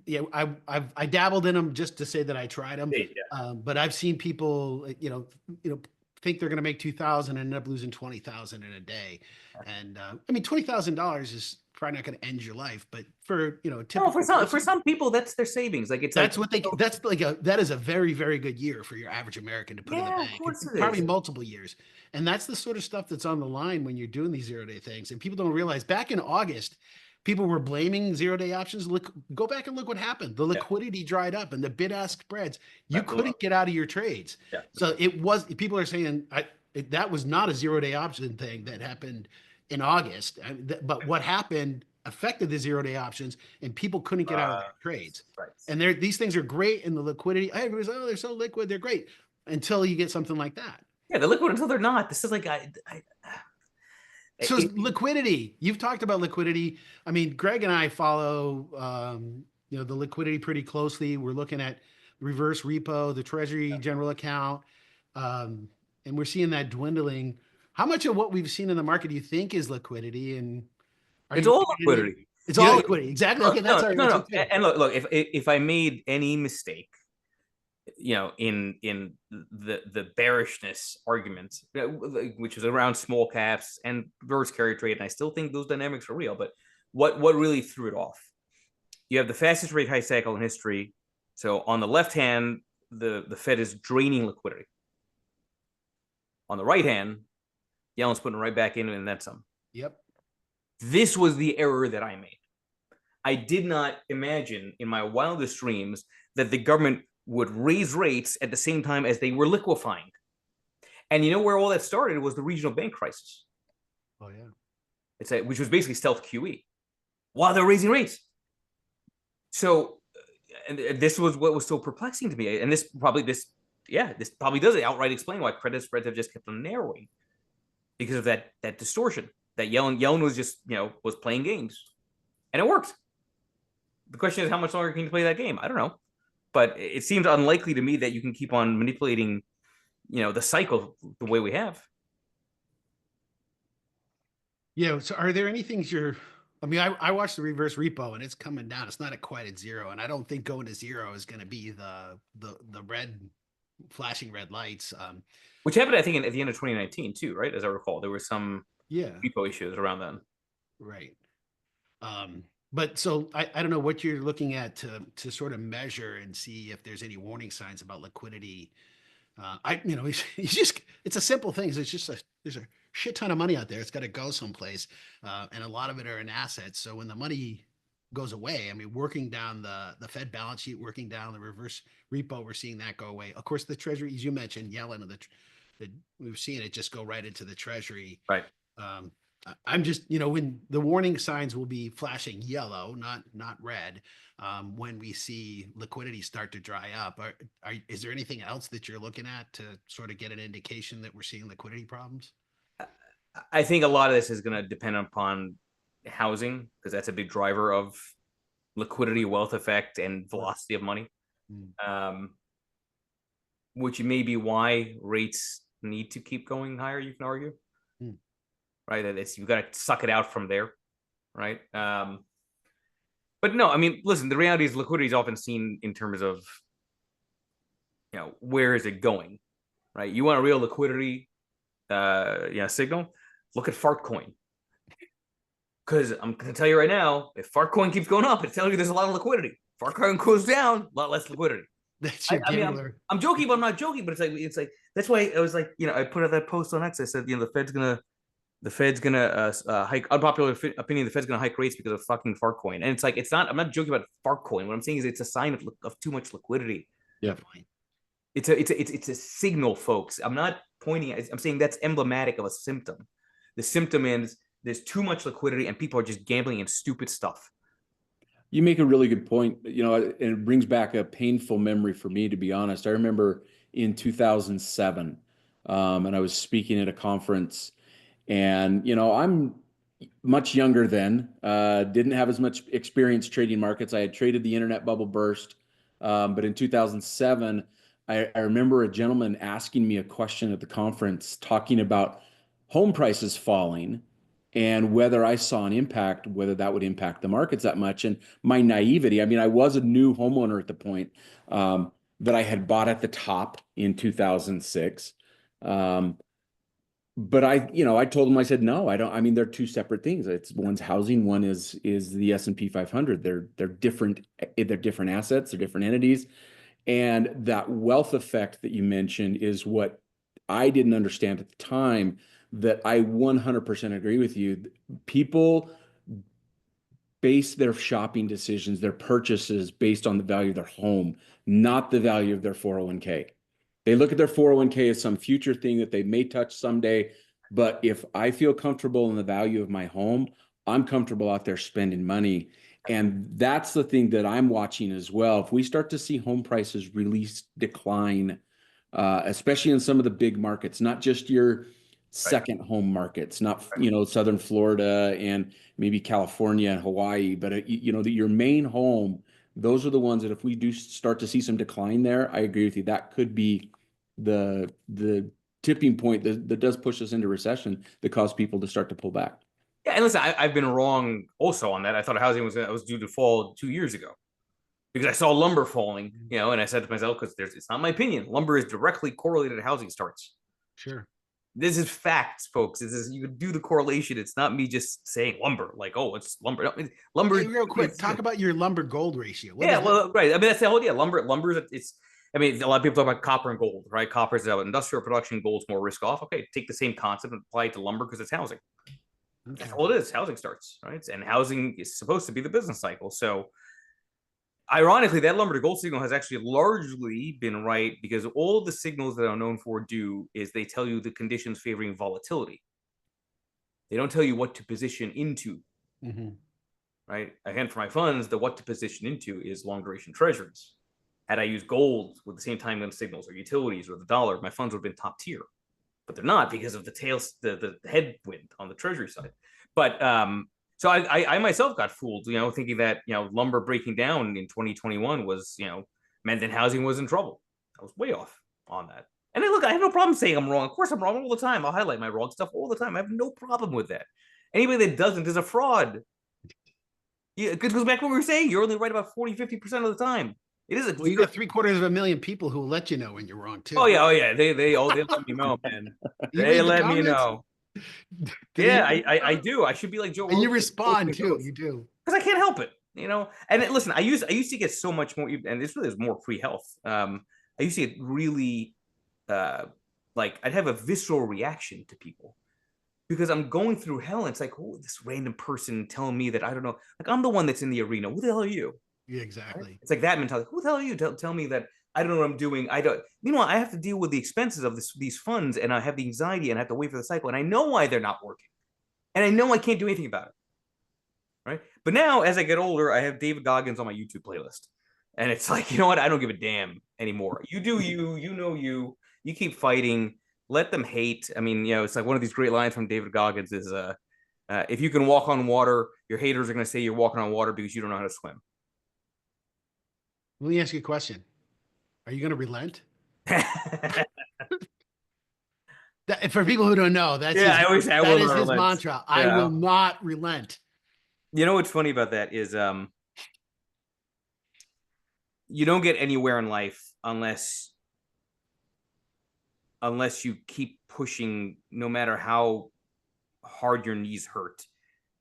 Yeah. I mean, I dabbled in them just to say that I tried them. Yeah. But I've seen people, you know, think they're going to make 2,000 and end up losing 20,000 in a day. And I mean, $20,000 is probably not going to end your life, but for, you know, typical for some people, that's their savings. Like that is a very, very good year for your average American to put in the bank. Of course it probably is. multiple years. And that's the sort of stuff that's on the line when you're doing these 0-day things. And people don't realize back in August, people were blaming 0-day options. Go back and look what happened. The liquidity dried up and the bid-ask spreads. You couldn't get out of your trades. Yeah. So people are saying that was not a 0-day option thing that happened in August. But what happened affected the 0-day options, and people couldn't get out of their trades. Right. And these things are great in the liquidity. Everybody's they're so liquid, they're great until you get something like that. Yeah, they're liquid until they're not. This is like So liquidity. You've talked about liquidity. I mean, Greg and I follow you know, the liquidity pretty closely. We're looking at reverse repo, the Treasury general account, and we're seeing that dwindling. How much of what we've seen in the market do you think is liquidity? And it's all liquidity. It's all liquidity. Exactly. Okay, that's our no. And look, if I made any mistake, you know, in the bearishness argument, which is around small caps and reverse carry trade, and I still think those dynamics are real. But what really threw it off? You have the fastest rate hike cycle in history. So on the left hand, the Fed is draining liquidity. On the right hand, Yellen's putting it right back in, and that's some. Yep. This was the error that I made. I did not imagine in my wildest dreams that the government would raise rates at the same time as they were liquefying. And you know where all that started was the regional bank crisis. Oh yeah. Which was basically stealth QE while they're raising rates. So, and this was what was so perplexing to me. And this probably does outright explain why credit spreads have just kept on narrowing, because of that distortion. That Yellen was just, was playing games, and it worked. The question is, how much longer can you play that game? I don't know, but it seems unlikely to me that you can keep on manipulating, the cycle the way we have. Yeah. So are there any things I watched the reverse repo and it's coming down. It's not quite at zero. And I don't think going to zero is going to be the red flashing red lights. Which happened, I think, at the end of 2019 too, right? As I recall, there were some Yeah. repo issues around then. Right. But so I don't know what you're looking at to sort of measure and see if there's any warning signs about liquidity. It's a simple thing. It's just there's a shit ton of money out there. It's got to go someplace. And a lot of it are in assets. So when the money goes away, I mean, working down the Fed balance sheet, working down the reverse repo, we're seeing that go away. Of course, the Treasury, as you mentioned, Yellen, we've seen it just go right into the Treasury. Right. I'm just, when the warning signs will be flashing yellow, not red, when we see liquidity start to dry up. Is there anything else that you're looking at to sort of get an indication that we're seeing liquidity problems? I think a lot of this is going to depend upon housing, because that's a big driver of liquidity, wealth effect, and velocity of money. Which may be why rates need to keep going higher, you can argue. Right? You've got to suck it out from there, right? But no, I mean, listen, the reality is liquidity is often seen in terms of, where is it going, right? You want a real liquidity signal? Look at Fartcoin. Because I'm going to tell you right now, if Fartcoin keeps going up, it's telling you there's a lot of liquidity. Fartcoin goes down, a lot less liquidity. That's your gambler. I'm joking, but I'm not joking. But it's like that's why I was like, I put out that post on X. I said, the Fed's gonna hike. Unpopular opinion: the Fed's gonna hike rates because of fucking Fartcoin. And it's like, it's not. I'm not joking about Fartcoin. What I'm saying is, it's a sign of too much liquidity. Yeah, it's a signal, folks. I'm not pointing. I'm saying that's emblematic of a symptom. The symptom is there's too much liquidity and people are just gambling in stupid stuff. You make a really good point, and it brings back a painful memory for me, to be honest. I remember in 2007, and I was speaking at a conference, and, I'm much younger then, didn't have as much experience trading markets. I had traded the internet bubble burst, but in 2007, I remember a gentleman asking me a question at the conference talking about home prices falling and whether I saw an impact, whether that would impact the markets that much. And my naivety, I mean, I was a new homeowner at the point, that I had bought at the top in 2006. But I told him, I said, no, I don't. I mean, they're two separate things. It's one's housing, one is the S&P 500. They're different. They're different assets. They're different entities. And that wealth effect that you mentioned is what I didn't understand at the time, that I 100% agree with you. People base their shopping decisions, their purchases, based on the value of their home, not the value of their 401k. They look at their 401k as some future thing that they may touch someday. But if I feel comfortable in the value of my home, I'm comfortable out there spending money. And that's the thing that I'm watching as well. If we start to see home prices really decline, especially in some of the big markets, not just your second home markets, not, Southern Florida and maybe California and Hawaii, but your main home, those are the ones that if we do start to see some decline there, I agree with you. That could be the tipping point that does push us into recession, that cause people to start to pull back. Yeah, and listen, I've been wrong also on that. I thought housing was due to fall 2 years ago because I saw lumber falling, and I said to myself, because it's not my opinion, lumber is directly correlated to housing starts. Sure. This is facts, folks. You can do the correlation. It's not me just saying lumber, like, oh, it's lumber. No, lumber. Hey, real quick, talk about your lumber gold ratio. Right. I mean, that's the whole idea. Lumber is, a lot of people talk about copper and gold, right? Copper is about industrial production, gold's more risk off. Okay, take the same concept and apply it to lumber because it's housing. Okay. That's all it is. Housing starts, right? And housing is supposed to be the business cycle. So ironically, that lumber to gold signal has actually largely been right, because all the signals that are known for do is they tell you the conditions favoring volatility. They don't tell you what to position into. Right? Again, for my funds, the what to position into is long duration treasuries. Had I used gold with the same time gun signals or utilities or the dollar, my funds would have been top tier. But they're not, because of the headwind on the treasury side. But so I myself got fooled, thinking that lumber breaking down in 2021 was meant that housing was in trouble. I was way off on that. And look, I have no problem saying I'm wrong. Of course, I'm wrong all the time. I'll highlight my wrong stuff all the time. I have no problem with that. Anybody that doesn't is a fraud. Yeah, it goes back to what we were saying. You're only right about 40-50% of the time. It is well, you got 750,000 people who will let you know when you're wrong too. Oh yeah. They let me know, man. They let me know. Yeah, I do. I should be like Joe. And you respond too. You do, because I can't help it. And listen, I used to get so much more, and this really is more pre-health. I used to get really like I'd have a visceral reaction to people, because I'm going through hell, and it's like, oh, this random person telling me that I don't know. Like, I'm the one that's in the arena. Who the hell are you? Yeah, exactly. Right? It's like that mentality. Who the hell are you? Tell me that I don't know what I'm doing. I don't. Meanwhile, I have to deal with the expenses of these funds, and I have the anxiety, and I have to wait for the cycle, and I know why they're not working, and I know I can't do anything about it. Right. But now, as I get older, I have David Goggins on my YouTube playlist, and it's like, you know what? I don't give a damn anymore. You do you. You keep fighting. Let them hate. I mean, it's like one of these great lines from David Goggins is, if you can walk on water, your haters are going to say you're walking on water because you don't know how to swim. Let me ask you a question. Are you going to relent? For people who don't know, that's his mantra. Yeah. I will not relent. You know what's funny about that is you don't get anywhere in life unless you keep pushing, no matter how hard your knees hurt,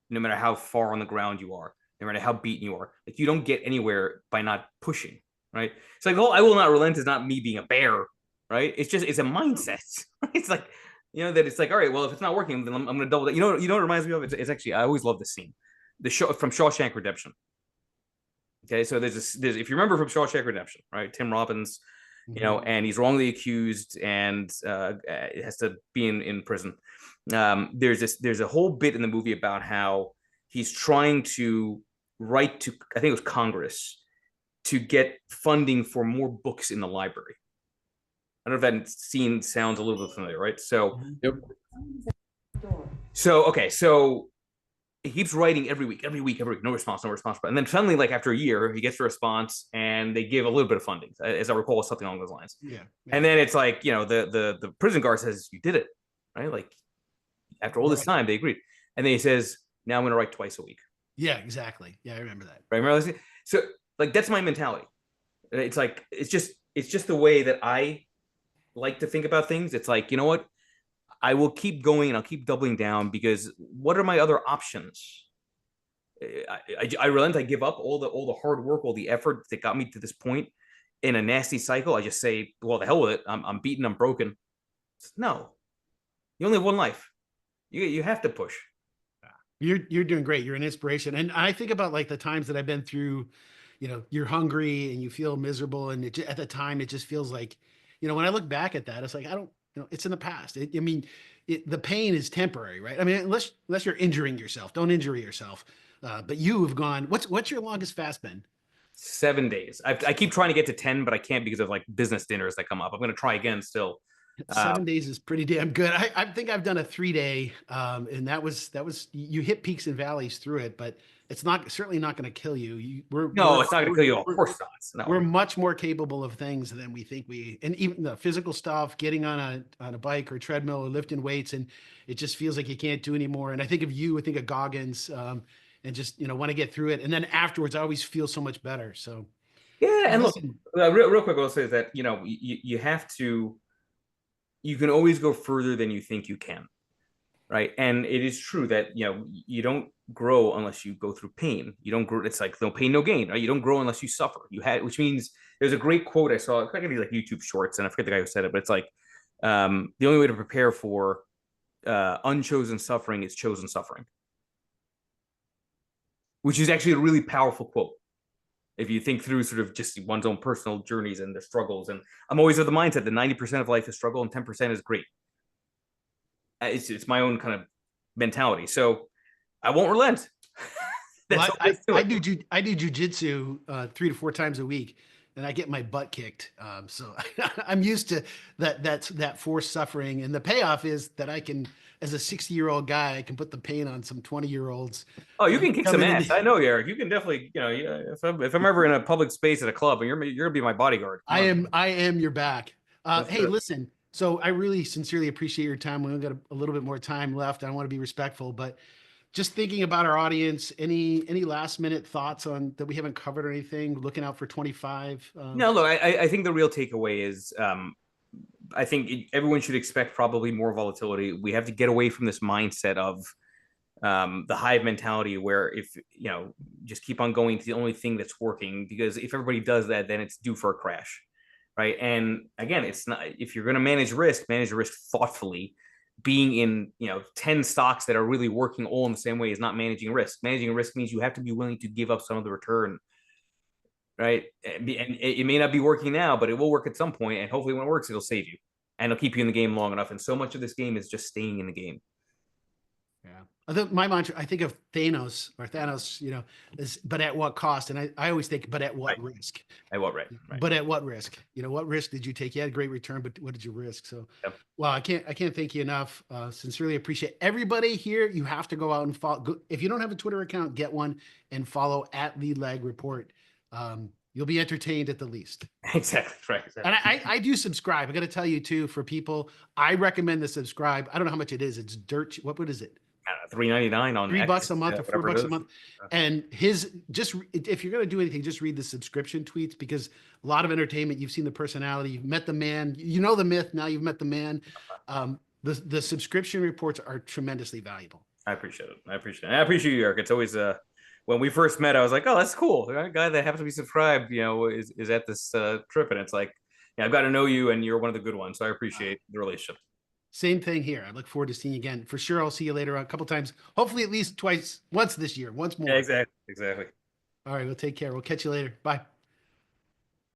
no matter how far on the ground you are, no matter how beaten you are. Like, you don't get anywhere by not pushing, right? It's like, oh, I will not relent is not me being a bear, right? It's a mindset. It's like, that it's like, all right, well, if it's not working, then I'm going to double that. You know what it reminds me of? It's actually, I always love this scene. The show from Shawshank Redemption. Okay, so there's if you remember from Shawshank Redemption, right? Tim Robbins, and he's wrongly accused and has to be in prison. There's a whole bit in the movie about how he's trying to write to, I think it was Congress, to get funding for more books in the library. I don't know if that scene sounds a little bit familiar, right? So, yep. So he keeps writing every week, no response. And then finally, like after a year, he gets a response, and they give a little bit of funding, as I recall, something along those lines. Yeah. And then it's like, the prison guard says, you did it, right? Like, after all this time, they agreed. And then he says, now I'm going to write twice a week. Yeah, exactly. Yeah, I remember that. Right? Remember? So, like, that's my mentality. It's like, it's just the way that I like to think about things. It's like, you know what? I will keep going, and I'll keep doubling down, because what are my other options? I relent. I give up all the hard work, all the effort that got me to this point in a nasty cycle. I just say, well, the hell with it. I'm beaten. I'm broken. No, you only have one life. You have to push. You're doing great. You're an inspiration. And I think about like the times that I've been through, you're hungry and you feel miserable. And at the time, it just feels like, when I look back at that, it's like, it's in the past. The pain is temporary, right? I mean, unless you're injuring yourself, don't injure yourself. But you have gone, what's your longest fast been? 7 days. I keep trying to get to 10, but I can't because of like business dinners that come up. I'm going to try again still. 7 days is pretty damn good. I think I've done a 3-day, and that was you hit peaks and valleys through it, but it's certainly not going to kill you. It's not going to kill you. Of course not. No. We're much more capable of things than we think and even the physical stuff, getting on a bike or treadmill or lifting weights, and it just feels like you can't do anymore. And I think of you, I think of Goggins, and just want to get through it. And then afterwards, I always feel so much better. So yeah, and look, real quick, I'll say that you have to. You can always go further than you think you can, right? And it is true that you don't grow unless you go through pain. You don't grow. It's like no pain, no gain. Right? You don't grow unless you suffer. Which means there's a great quote I saw. I think like YouTube Shorts, and I forget the guy who said it, but it's like the only way to prepare for unchosen suffering is chosen suffering, which is actually a really powerful quote. if you think through sort of just one's own personal journeys and their struggles. And I'm always of the mindset that 90% of life is struggle and 10% is great. It's my own kind of mentality. So I won't relent. Well, I do jujitsu 3 to 4 times a week, and I get my butt kicked. So I'm used to that forced suffering, and the payoff is that I can, as a 60-year-old guy, I can put the pain on some 20-year-olds. Oh, you can kick some ass. I know, Eric. You can definitely, if I'm ever in a public space at a club, and you're gonna be my bodyguard. I am your back. Hey, listen. So I really sincerely appreciate your time. We only got a little bit more time left. I don't want to be respectful, but just thinking about our audience, any last minute thoughts on that we haven't covered or anything? Looking out for 25. No, look, I think the real takeaway is I think everyone should expect probably more volatility. We have to get away from this mindset of the hive mentality, where if just keep on going to the only thing that's working, because if everybody does that, then it's due for a crash, right? And again, it's not, if you're going to manage risk thoughtfully. Being in 10 stocks that are really working all in the same way is not managing risk. Managing risk means you have to be willing to give up some of the return, right? And it may not be working now, but it will work at some point, and hopefully when it works, it'll save you and it'll keep you in the game long enough. And so much of this game is just staying in the game. Yeah. My mantra, I think of Thanos, is, but at what cost? And I always think, but at what risk? At what right? But at what risk? What risk did you take? You had a great return, but what did you risk? So, well, I can't thank you enough. Sincerely appreciate everybody here. You have to go out and follow. If you don't have a Twitter account, get one and follow at Lead Lag Report. You'll be entertained at the least. Exactly. Right. Exactly. And I do subscribe. I got to tell you too, for people, I recommend to subscribe. I don't know how much it is. It's dirt. What is it? $3.99 on $3 a month or $4 a month. And if you're going to do anything, just read the subscription tweets, because a lot of entertainment, you've seen the personality, you've met the man, the myth. Now you've met the man. The subscription reports are tremendously valuable. I appreciate it. I appreciate you, Eric. It's always when we first met, I was like, oh, that's cool. The guy that happens to be subscribed, is at this trip. And it's like, I've got to know you, and you're one of the good ones. So I appreciate the relationship. Same thing here. I look forward to seeing you again. For sure, I'll see you later on a couple times. Hopefully at least once this year. Once more. Yeah, exactly. All right, we'll take care. We'll catch you later. Bye.